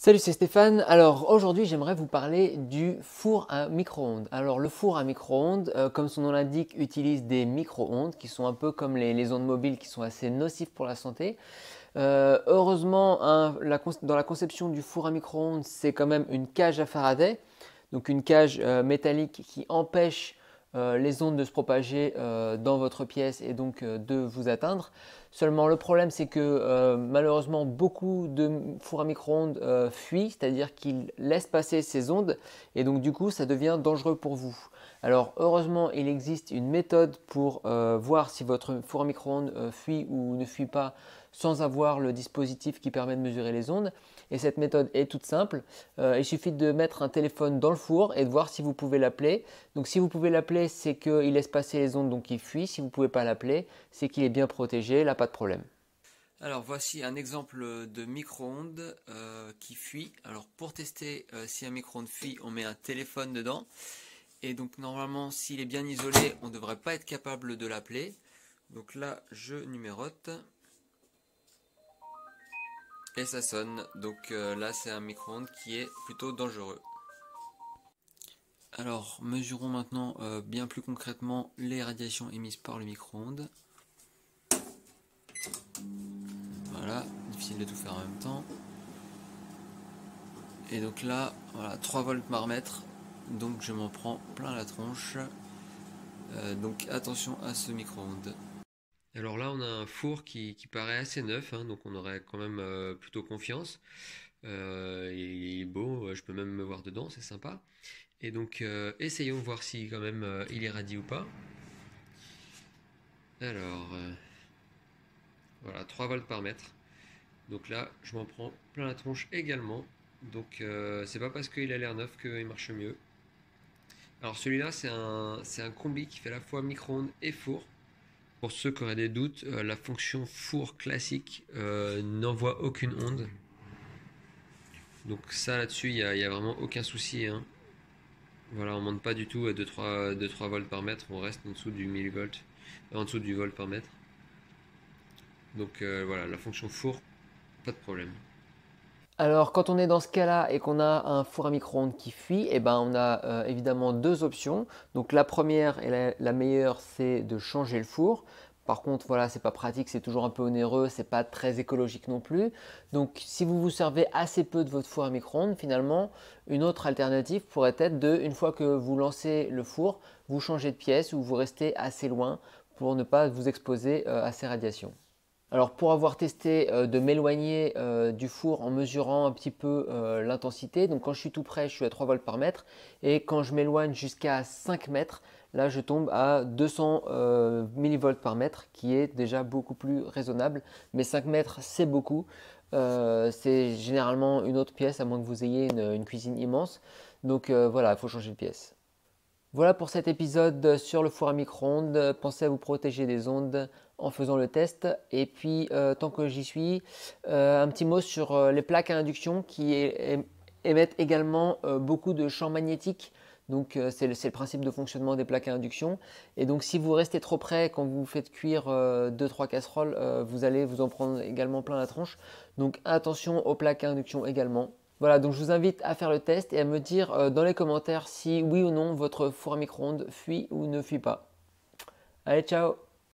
Salut, c'est Stéphane. Alors aujourd'hui, j'aimerais vous parler du four à micro-ondes. Alors le four à micro-ondes, comme son nom l'indique, utilise des micro-ondes qui sont un peu comme les ondes mobiles qui sont assez nocives pour la santé. Heureusement, hein, dans la conception du four à micro-ondes, c'est quand même une cage à Faraday, donc une cage métallique qui empêche les ondes de se propager dans votre pièce et donc de vous atteindre. Seulement le problème c'est que malheureusement beaucoup de fours à micro-ondes fuient, c'est-à-dire qu'ils laissent passer ces ondes et donc du coup ça devient dangereux pour vous. Alors heureusement il existe une méthode pour voir si votre four à micro-ondes fuit ou ne fuit pas sans avoir le dispositif qui permet de mesurer les ondes. Et cette méthode est toute simple. Il suffit de mettre un téléphone dans le four et de voir si vous pouvez l'appeler. Donc si vous pouvez l'appeler, c'est qu'il laisse passer les ondes, donc il fuit. Si vous ne pouvez pas l'appeler, c'est qu'il est bien protégé, là pas de problème. Alors voici un exemple de micro-ondes qui fuit. Alors pour tester si un micro-ondes fuit, on met un téléphone dedans. Et donc normalement, s'il est bien isolé, on ne devrait pas être capable de l'appeler. Donc là, je numérote. Et ça sonne, donc là c'est un micro-ondes qui est plutôt dangereux. Alors mesurons maintenant bien plus concrètement les radiations émises par le micro-ondes. Voilà, difficile de tout faire en même temps. Et donc là, voilà, 3 volts par mètre, donc je m'en prends plein la tronche. Donc attention à ce micro-ondes. Alors là, on a un four qui paraît assez neuf, hein, donc on aurait quand même plutôt confiance. Il est beau, je peux même me voir dedans, c'est sympa. Et donc, essayons de voir si quand même il irradie ou pas. Alors, voilà, 3 volts par mètre. Donc là, je m'en prends plein la tronche également. Donc, c'est pas parce qu'il a l'air neuf qu'il marche mieux. Alors celui-là, c'est un combi qui fait à la fois micro-ondes et four. Pour ceux qui auraient des doutes, la fonction four classique n'envoie aucune onde. Donc ça là-dessus, il y a vraiment aucun souci, hein. Voilà, on monte pas du tout à 2-3 volts par mètre, on reste en dessous du millivolt, en dessous du volt par mètre. Donc voilà, la fonction four, pas de problème. Alors quand on est dans ce cas-là et qu'on a un four à micro-ondes qui fuit, eh ben, on a évidemment deux options. Donc la première et la meilleure, c'est de changer le four. Par contre, voilà, c'est pas pratique, c'est toujours un peu onéreux, c'est pas très écologique non plus. Donc si vous vous servez assez peu de votre four à micro-ondes, finalement, une autre alternative pourrait être de, une fois que vous lancez le four, vous changez de pièce ou vous restez assez loin pour ne pas vous exposer à ces radiations. Alors pour avoir testé de m'éloigner du four en mesurant un petit peu l'intensité, donc quand je suis tout près, je suis à 3 volts par mètre et quand je m'éloigne jusqu'à 5 mètres, là je tombe à 200 millivolts par mètre qui est déjà beaucoup plus raisonnable. Mais 5 mètres c'est beaucoup, c'est généralement une autre pièce à moins que vous ayez une cuisine immense. Donc voilà, il faut changer de pièce. Voilà pour cet épisode sur le four à micro-ondes. Pensez à vous protéger des ondes en faisant le test. Et puis, tant que j'y suis, un petit mot sur les plaques à induction qui émettent également beaucoup de champs magnétiques. Donc, c'est le principe de fonctionnement des plaques à induction. Et donc, si vous restez trop près quand vous faites cuire 2-3 casseroles, vous allez vous en prendre également plein la tronche. Donc, attention aux plaques à induction également. Voilà, donc je vous invite à faire le test et à me dire dans les commentaires si oui ou non votre four à micro-ondes fuit ou ne fuit pas. Allez, ciao!